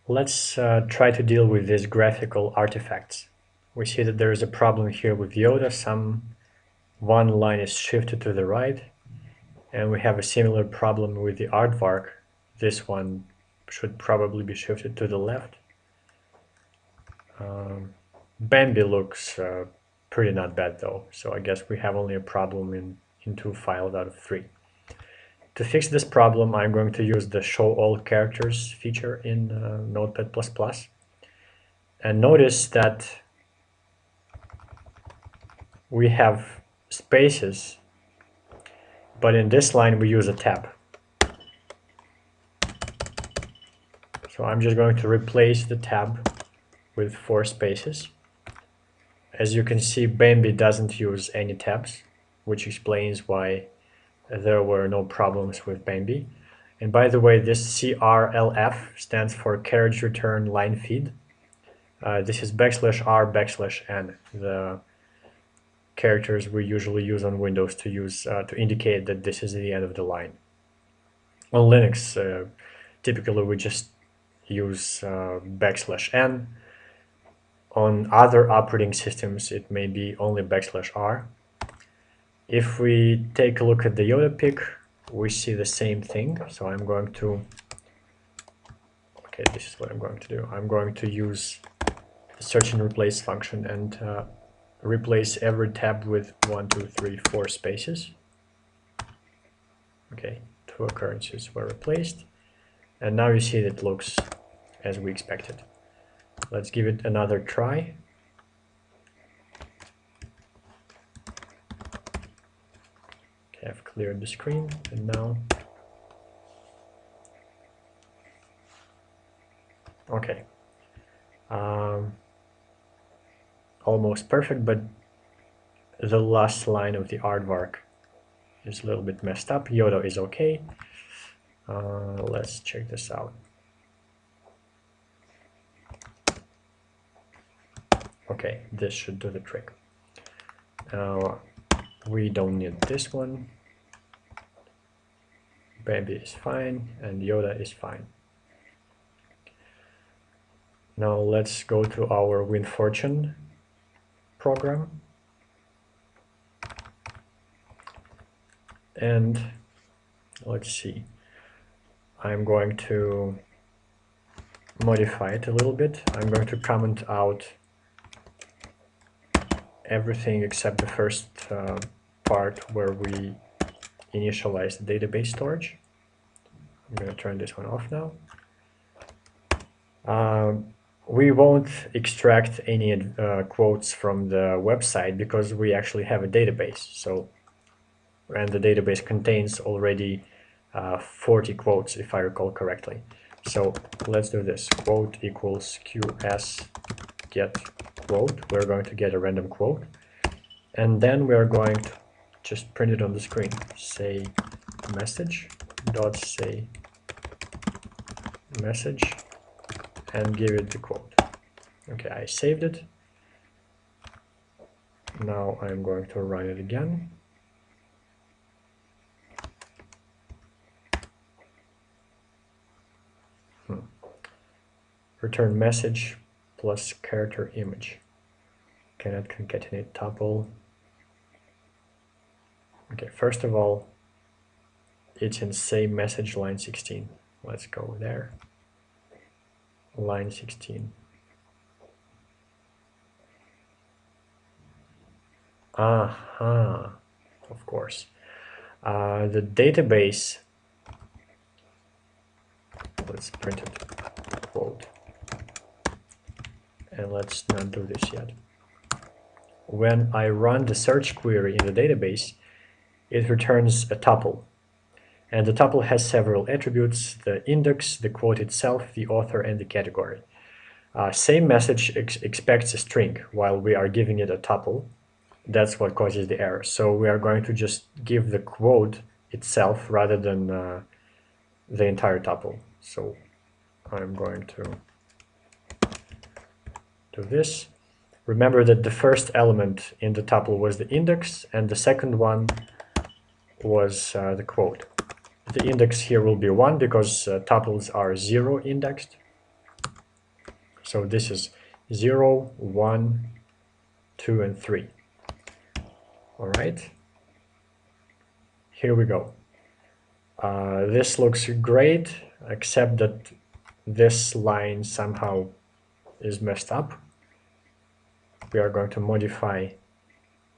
Let's try to deal with these graphical artifacts. We see that there is a problem here with Yoda. One line is shifted to the right, and we have a similar problem with the aardvark. This one should probably be shifted to the left. Bambi looks pretty not bad though, so I guess we have only a problem in 2 files out of 3. To fix this problem, I'm going to use the show all characters feature in Notepad++. And notice that we have spaces, but in this line we use a tab. So I'm just going to replace the tab with 4 spaces. As you can see, Bambi doesn't use any tabs, which explains why there were no problems with Bambi. And by the way, this CRLF stands for carriage return line feed. This is \r\n, the characters we usually use on Windows to indicate that this is the end of the line. On Linux, typically we just use \n. On other operating systems, it may be only \r. If we take a look at the Yoda pic, we see the same thing. So I'm going to, okay, this is what I'm going to do. I'm going to use the search and replace function and replace every tab with 1, 2, 3, 4 spaces. Okay, 2 occurrences were replaced. And now you see that it looks as we expected. Let's give it another try. Okay, I've cleared the screen, and now, okay, almost perfect, but the last line of the aardvark is a little bit messed up. Yoda is okay. Let's check this out. Okay, this should do the trick. Now we don't need this one. Bambi is fine and Yoda is fine. Now let's go to our Winfortune program. And let's see. I'm going to modify it a little bit. I'm going to comment out everything except the first part where we initialize the database storage. I'm going to turn this one off now. We won't extract any quotes from the website because we actually have a database. So, and the database contains already 40 quotes, if I recall correctly. So let's do this. Quote equals QS get quote. We're going to get a random quote, and then we are going to just print it on the screen. Say message dot say message and give it the quote. Okay, I saved it. Now I'm going to run it again. Return message plus character image. Cannot concatenate tuple. Okay, first of all, it's in say message line 16. Let's go there. Line 16. Aha, of course. The database, let's print it, quote. And let's not do this yet. When I run the search query in the database, it returns a tuple. And the tuple has several attributes: the index, the quote itself, the author, and the category. Same message expects a string while we are giving it a tuple. That's what causes the error. So we are going to just give the quote itself rather than the entire tuple. So I'm going to do this. Remember that the first element in the tuple was the index, and the second one was the quote. The index here will be 1 because tuples are 0 indexed. So this is 0, 1, 2, and 3. All right. Here we go. This looks great, except that this line somehow is messed up. We are going to modify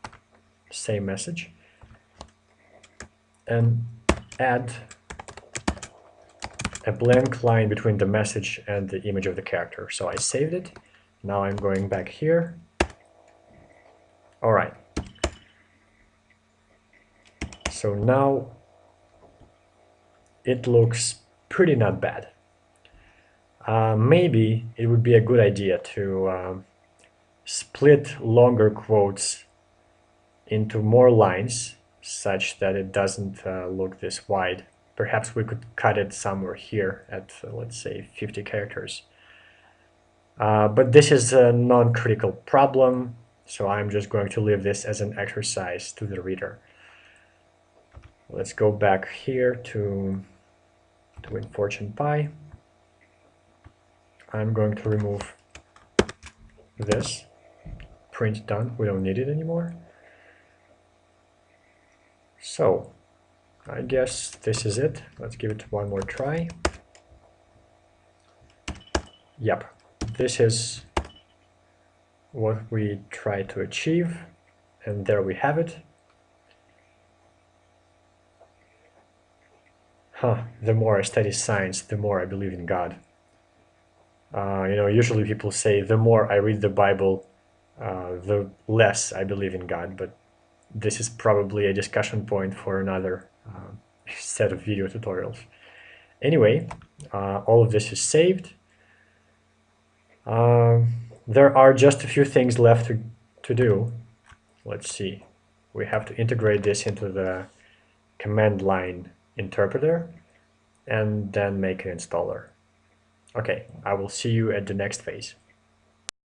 the same message and add a blank line between the message and the image of the character. So I saved it. Now I'm going back here. All right. So now it looks pretty not bad. Maybe it would be a good idea to split longer quotes into more lines such that it doesn't look this wide. Perhaps we could cut it somewhere here at, let's say, 50 characters. But this is a non-critical problem, so I'm just going to leave this as an exercise to the reader. Let's go back here to Winfortune Pi. I'm going to remove this. Print done. We don't need it anymore. So I guess this is it. Let's give it one more try. Yep, this is what we try to achieve, and there we have it. The more I study science, the more I believe in God. Usually people say the more I read the Bible, the less I believe in God, but this is probably a discussion point for another set of video tutorials. Anyway, all of this is saved. There are just a few things left to do. Let's see. We have to integrate this into the command line interpreter and then make an installer. Okay, I will see you at the next phase.